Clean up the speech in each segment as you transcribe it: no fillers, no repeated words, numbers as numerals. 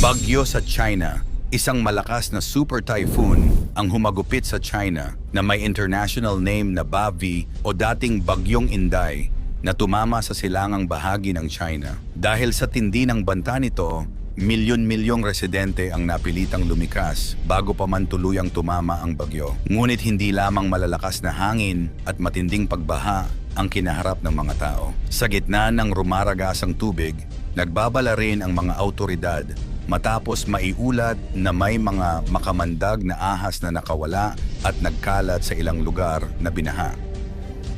Bagyo sa China, isang malakas na super typhoon ang humagupit sa China na may international name na Bavi o dating Bagyong Inday na tumama sa silangang bahagi ng China. Dahil sa tindi ng banta nito, milyon-milyong residente ang napilitang lumikas bago pa man tuluyang tumama ang bagyo. Ngunit hindi lamang malalakas na hangin at matinding pagbaha ang kinaharap ng mga tao. Sa gitna ng rumaragasang tubig, nagbabala rin ang mga autoridad matapos maiulat na may mga makamandag na ahas na nakawala at nagkalat sa ilang lugar na binaha.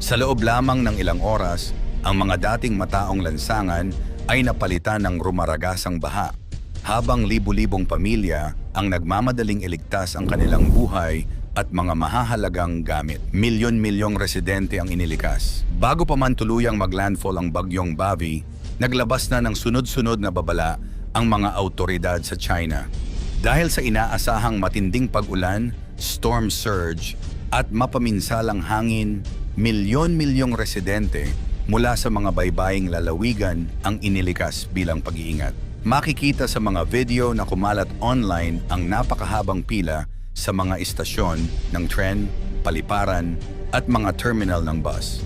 Sa loob lamang ng ilang oras, ang mga dating mataong lansangan ay napalitan ng rumaragasang baha, habang libu-libong pamilya ang nagmamadaling iligtas ang kanilang buhay at mga mahahalagang gamit. Milyon-milyong residente ang inilikas. Bago pa man tuluyang maglandfall ang bagyong Bavi, naglabas na ng sunod-sunod na babala ang mga autoridad sa China. Dahil sa inaasahang matinding pag-ulan, storm surge at mapaminsalang hangin, milyon-milyong residente mula sa mga baybaying lalawigan ang inilikas bilang pag-iingat. Makikita sa mga video na kumalat online ang napakahabang pila sa mga istasyon ng tren, paliparan at mga terminal ng bus.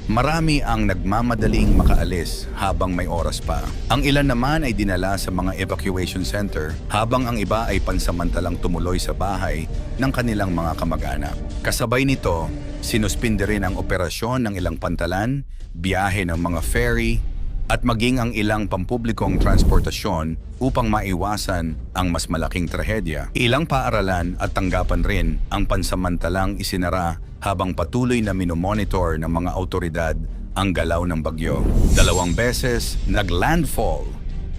Marami ang nagmamadaling makaalis habang may oras pa. Ang ilan naman ay dinala sa mga evacuation center habang ang iba ay pansamantalang tumuloy sa bahay ng kanilang mga kamag-anak. Kasabay nito, sinuspinde rin ang operasyon ng ilang pantalan, biyahe ng mga ferry, at maging ang ilang pampublikong transportasyon upang maiwasan ang mas malaking trahedya. Ilang paaralan at tanggapan rin ang pansamantalang isinara habang patuloy na minomonitor ng mga autoridad ang galaw ng bagyo. 2 beses naglandfall.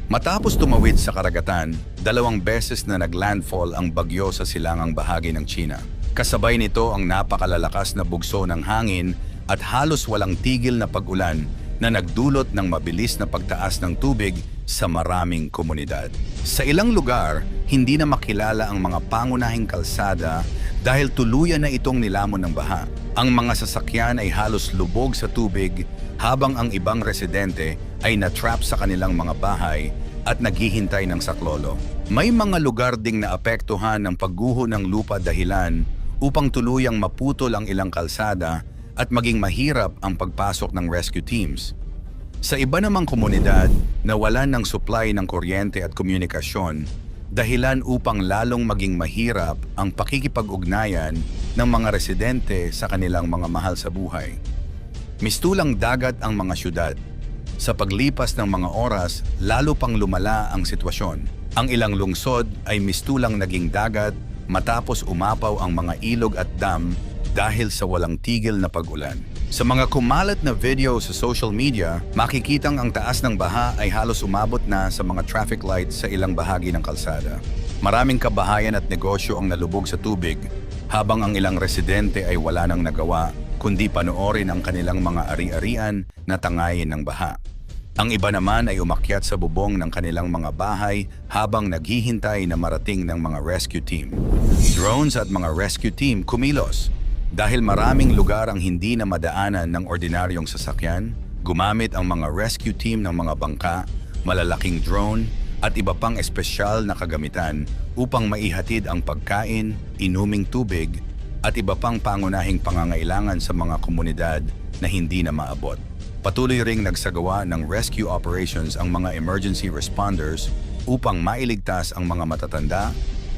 Matapos tumawid sa karagatan, 2 beses na naglandfall ang bagyo sa silangang bahagi ng China. Kasabay nito ang napakalalakas na bugso ng hangin at halos walang tigil na pag-ulan na nagdulot ng mabilis na pagtaas ng tubig sa maraming komunidad. Sa ilang lugar, hindi na makilala ang mga pangunahing kalsada dahil tuluyan na itong nilamon ng baha. Ang mga sasakyan ay halos lubog sa tubig habang ang ibang residente ay na-trap sa kanilang mga bahay at naghihintay ng saklolo. May mga lugar ding naapektuhan ng pagguho ng lupa dahilan upang tuluyang maputol ang ilang kalsada at maging mahirap ang pagpasok ng rescue teams. Sa iba namang komunidad, nawalan ng supply ng kuryente at komunikasyon, dahilan upang lalong maging mahirap ang pakikipag-ugnayan ng mga residente sa kanilang mga mahal sa buhay. Mistulang dagat ang mga syudad. Sa paglipas ng mga oras, lalo pang lumala ang sitwasyon. Ang ilang lungsod ay mistulang naging dagat matapos umapaw ang mga ilog at dam dahil sa walang tigil na pag-ulan. Sa mga kumalat na video sa social media, makikitang ang taas ng baha ay halos umabot na sa mga traffic lights sa ilang bahagi ng kalsada. Maraming kabahayan at negosyo ang nalubog sa tubig, habang ang ilang residente ay wala nang nagawa kundi panoorin ang kanilang mga ari-arian na tangayin ng baha. Ang iba naman ay umakyat sa bubong ng kanilang mga bahay habang naghihintay na marating ng mga rescue team. Drones at mga rescue team kumilos. Dahil maraming lugar ang hindi na madaanan ng ordinaryong sasakyan, gumamit ang mga rescue team ng mga bangka, malalaking drone, at iba pang espesyal na kagamitan upang maihatid ang pagkain, inuming tubig, at iba pang pangunahing pangangailangan sa mga komunidad na hindi na maabot. Patuloy ring nagsagawa ng rescue operations ang mga emergency responders upang mailigtas ang mga matatanda,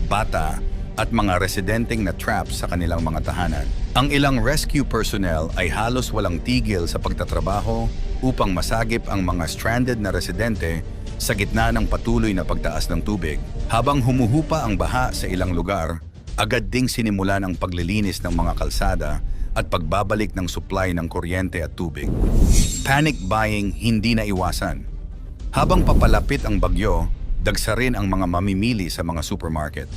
bata, at mga residenteng na trap sa kanilang mga tahanan. Ang ilang rescue personnel ay halos walang tigil sa pagtatrabaho upang masagip ang mga stranded na residente sa gitna ng patuloy na pagtaas ng tubig. Habang humuhupa ang baha sa ilang lugar, agad ding sinimulan ang paglilinis ng mga kalsada at pagbabalik ng supply ng kuryente at tubig. Panic buying hindi na iwasan. Habang papalapit ang bagyo, dagsa rin ang mga mamimili sa mga supermarket.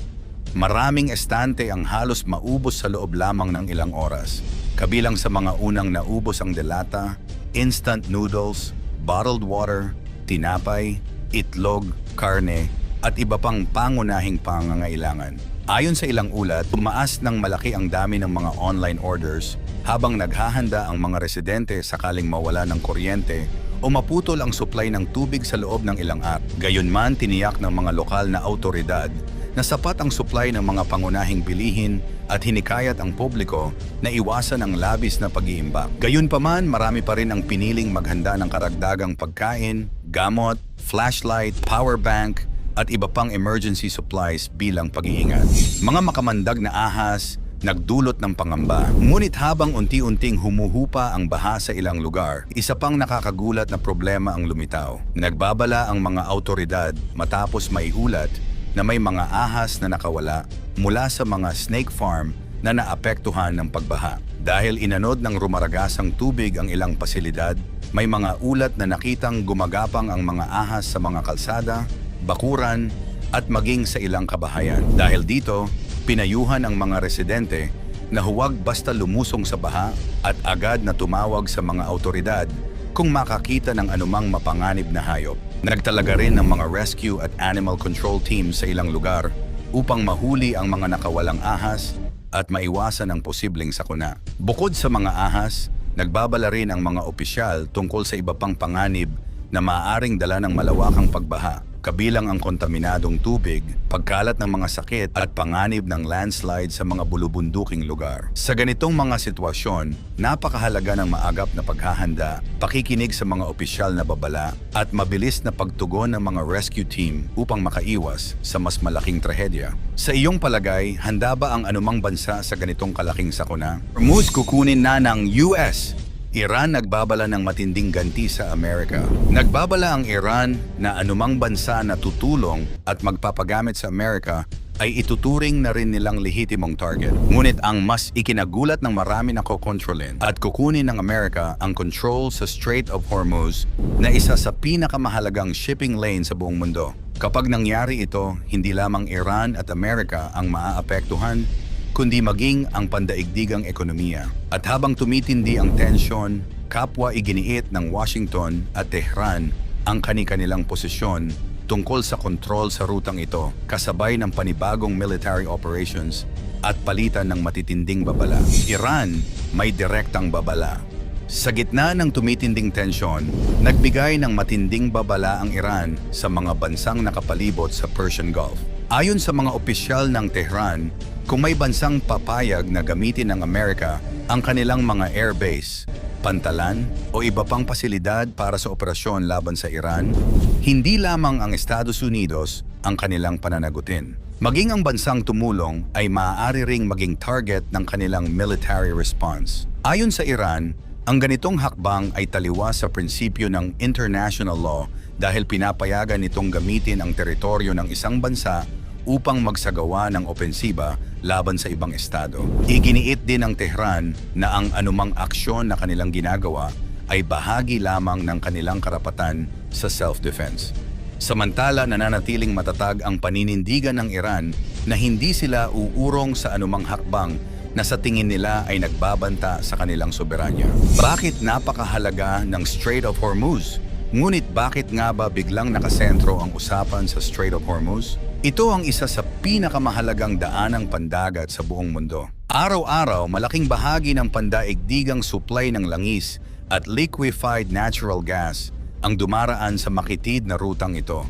Maraming estante ang halos maubos sa loob lamang ng ilang oras. Kabilang sa mga unang naubos ang delata, instant noodles, bottled water, tinapay, itlog, karne, at iba pang pangunahing pangangailangan. Ayon sa ilang ulat, tumaas ng malaki ang dami ng mga online orders habang naghahanda ang mga residente sakaling mawala ng kuryente o maputol ang supply ng tubig sa loob ng ilang araw. Gayunman, tiniyak ng mga lokal na awtoridad na sapat ang supply ng mga pangunahing bilihin at hinikayat ang publiko na iwasan ang labis na pag-iimbak. Gayunpaman, marami pa rin ang piniling maghanda ng karagdagang pagkain, gamot, flashlight, power bank, at iba pang emergency supplies bilang pag-iingat. Mga makamandag na ahas, nagdulot ng pangamba. Ngunit habang unti-unting humuhupa ang baha sa ilang lugar, isa pang nakakagulat na problema ang lumitaw. Nagbabala ang mga awtoridad matapos maiulat na may mga ahas na nakawala mula sa mga snake farm na naapektuhan ng pagbaha. Dahil inanod ng rumaragasang tubig ang ilang pasilidad, may mga ulat na nakitang gumagapang ang mga ahas sa mga kalsada, bakuran, at maging sa ilang kabahayan. Dahil dito, pinayuhan ang mga residente na huwag basta lumusong sa baha at agad na tumawag sa mga awtoridad kung makakita ng anumang mapanganib na hayop. Nagtalaga rin ng mga rescue at animal control teams sa ilang lugar upang mahuli ang mga nakawalang ahas at maiwasan ang posibleng sakuna. Bukod sa mga ahas, nagbabala rin ang mga opisyal tungkol sa iba pang panganib na maaaring dala ng malawakang pagbaha, kabilang ang kontaminadong tubig, pagkalat ng mga sakit at panganib ng landslide sa mga bulubunduking lugar. Sa ganitong mga sitwasyon, napakahalaga ng maagap na paghahanda, pakikinig sa mga opisyal na babala at mabilis na pagtugon ng mga rescue team upang makaiwas sa mas malaking trahedya. Sa iyong palagay, handa ba ang anumang bansa sa ganitong kalaking sakuna? Hormuz kukunin na ng US. Iran nagbabala ng matinding ganti sa Amerika. Nagbabala ang Iran na anumang bansa na tutulong at magpapagamit sa Amerika ay ituturing na rin nilang lehitimong target. Ngunit ang mas ikinagulat ng marami na kokontrolin at kukunin ng Amerika ang control sa Strait of Hormuz na isa sa pinakamahalagang shipping lane sa buong mundo. Kapag nangyari ito, hindi lamang Iran at Amerika ang maaapektuhan, kundi maging ang pandaigdigang ekonomiya. At habang tumitindi ang tensyon, kapwa iginiit ng Washington at Tehran ang kani-kanilang posisyon tungkol sa kontrol sa rutang ito, kasabay ng panibagong military operations at palitan ng matitinding babala. Iran may direktang babala. Sa gitna ng tumitinding tensyon, nagbigay ng matinding babala ang Iran sa mga bansang nakapalibot sa Persian Gulf. Ayon sa mga opisyal ng Tehran, kung may bansang papayag na gamitin ng Amerika ang kanilang mga airbase, pantalan o iba pang pasilidad para sa operasyon laban sa Iran, hindi lamang ang Estados Unidos ang kanilang pananagutin. Maging ang bansang tumulong ay maaari ring maging target ng kanilang military response. Ayon sa Iran, ang ganitong hakbang ay taliwas sa prinsipyo ng international law dahil pinapayagan nitong gamitin ang teritoryo ng isang bansa upang magsagawa ng opensiba laban sa ibang estado. Iginiit din ng Tehran na ang anumang aksyon na kanilang ginagawa ay bahagi lamang ng kanilang karapatan sa self-defense. Samantala, nananatiling matatag ang paninindigan ng Iran na hindi sila uurong sa anumang hakbang na sa tingin nila ay nagbabanta sa kanilang soberanya. Bakit napakahalaga ng Strait of Hormuz? Ngunit bakit nga ba biglang nakasentro ang usapan sa Strait of Hormuz? Ito ang isa sa pinakamahalagang daanang pandagat sa buong mundo. Araw-araw, malaking bahagi ng pandaigdigang supply ng langis at liquefied natural gas ang dumaraan sa makitid na rutang ito.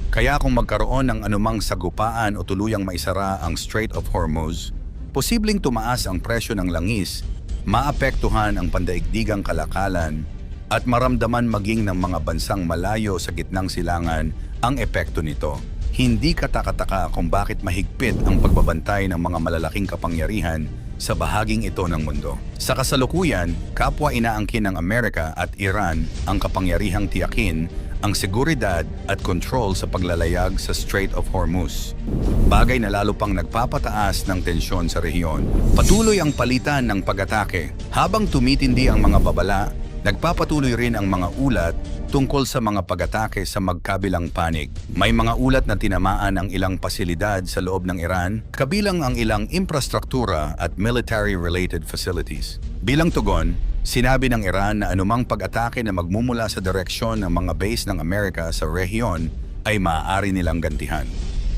Kaya kung magkaroon ng anumang sagupaan o tuluyang maisara ang Strait of Hormuz, posibleng tumaas ang presyo ng langis, maapektuhan ang pandaigdigang kalakalan, at maramdaman maging ng mga bansang malayo sa gitnang silangan ang epekto nito. Hindi katakataka kung bakit mahigpit ang pagbabantay ng mga malalaking kapangyarihan sa bahaging ito ng mundo. Sa kasalukuyan, kapwa inaangkin ng Amerika at Iran ang kapangyarihang tiyakin ang seguridad at kontrol sa paglalayag sa Strait of Hormuz. Bagay na lalo pang nagpapataas ng tensyon sa rehiyon. Patuloy ang palitan ng pag-atake. Habang tumitindi ang mga babala, nagpapatuloy rin ang mga ulat tungkol sa mga pag-atake sa magkabilang panig. May mga ulat na tinamaan ang ilang pasilidad sa loob ng Iran, kabilang ang ilang infrastruktura at military-related facilities. Bilang tugon, sinabi ng Iran na anumang pag-atake na magmumula sa direksyon ng mga base ng Amerika sa rehiyon ay maaari nilang gantihan.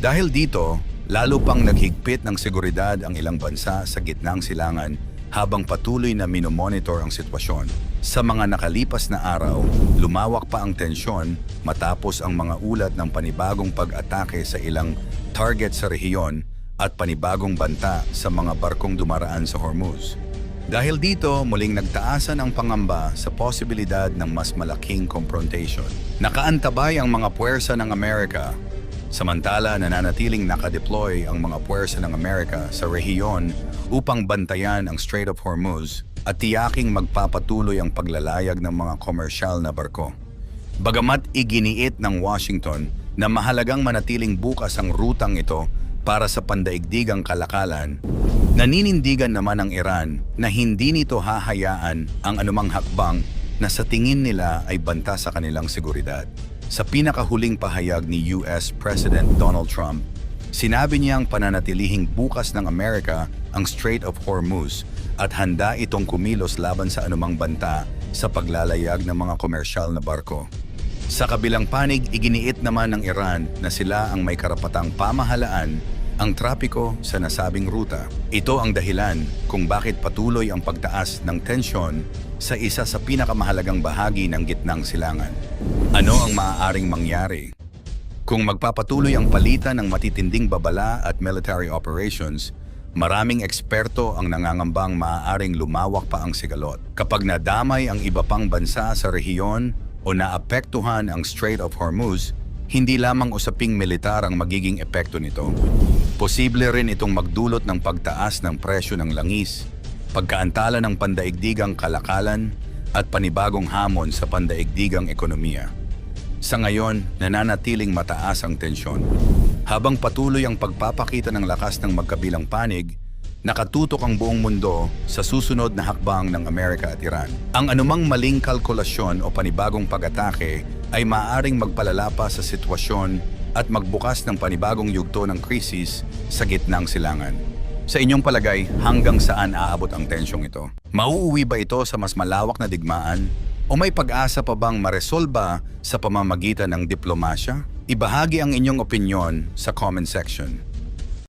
Dahil dito, lalo pang naghigpit ng seguridad ang ilang bansa sa gitnang silangan habang patuloy na minomonitor ang sitwasyon. Sa mga nakalipas na araw, lumawak pa ang tensyon matapos ang mga ulat ng panibagong pag-atake sa ilang target sa rehiyon at panibagong banta sa mga barkong dumaraan sa Hormuz. Dahil dito, muling nagtaasan ang pangamba sa posibilidad ng mas malaking confrontation. Nakaantabay ang mga puwersa ng Amerika, samantala nananatiling nakadeploy ang mga puwersa ng Amerika sa rehiyon upang bantayan ang Strait of Hormuz at tiyaking magpapatuloy ang paglalayag ng mga komersyal na barko. Bagamat iginiit ng Washington na mahalagang manatiling bukas ang rutang ito para sa pandaigdigang kalakalan, naninindigan naman ang Iran na hindi nito hahayaan ang anumang hakbang na sa tingin nila ay banta sa kanilang seguridad. Sa pinakahuling pahayag ni US President Donald Trump, sinabi niyang pananatilihing bukas ng Amerika ang Strait of Hormuz at handa itong kumilos laban sa anumang banta sa paglalayag ng mga komersyal na barko. Sa kabilang panig, iginiit naman ng Iran na sila ang may karapatang pamahalaan ang trapiko sa nasabing ruta. Ito ang dahilan kung bakit patuloy ang pagtaas ng tensyon sa isa sa pinakamahalagang bahagi ng gitnang silangan. Ano ang maaaring mangyari? Kung magpapatuloy ang palitan ng matitinding babala at military operations, maraming eksperto ang nangangambang maaaring lumawak pa ang sigalot. Kapag nadamay ang iba pang bansa sa rehiyon o naapektuhan ang Strait of Hormuz, hindi lamang usaping militar ang magiging epekto nito. Posible rin itong magdulot ng pagtaas ng presyo ng langis, pagkaantala ng pandaigdigang kalakalan at panibagong hamon sa pandaigdigang ekonomiya. Sa ngayon, nananatiling mataas ang tensyon. Habang patuloy ang pagpapakita ng lakas ng magkabilang panig, nakatutok ang buong mundo sa susunod na hakbang ng Amerika at Iran. Ang anumang maling kalkulasyon o panibagong pag-atake ay maaaring magpalala pa sa sitwasyon at magbukas ng panibagong yugto ng krisis sa gitnang silangan. Sa inyong palagay, hanggang saan aabot ang tensyong ito? Mauuwi ba ito sa mas malawak na digmaan? O may pag-asa pa bang maresolba sa pamamagitan ng diplomasya? Ibahagi ang inyong opinyon sa comment section.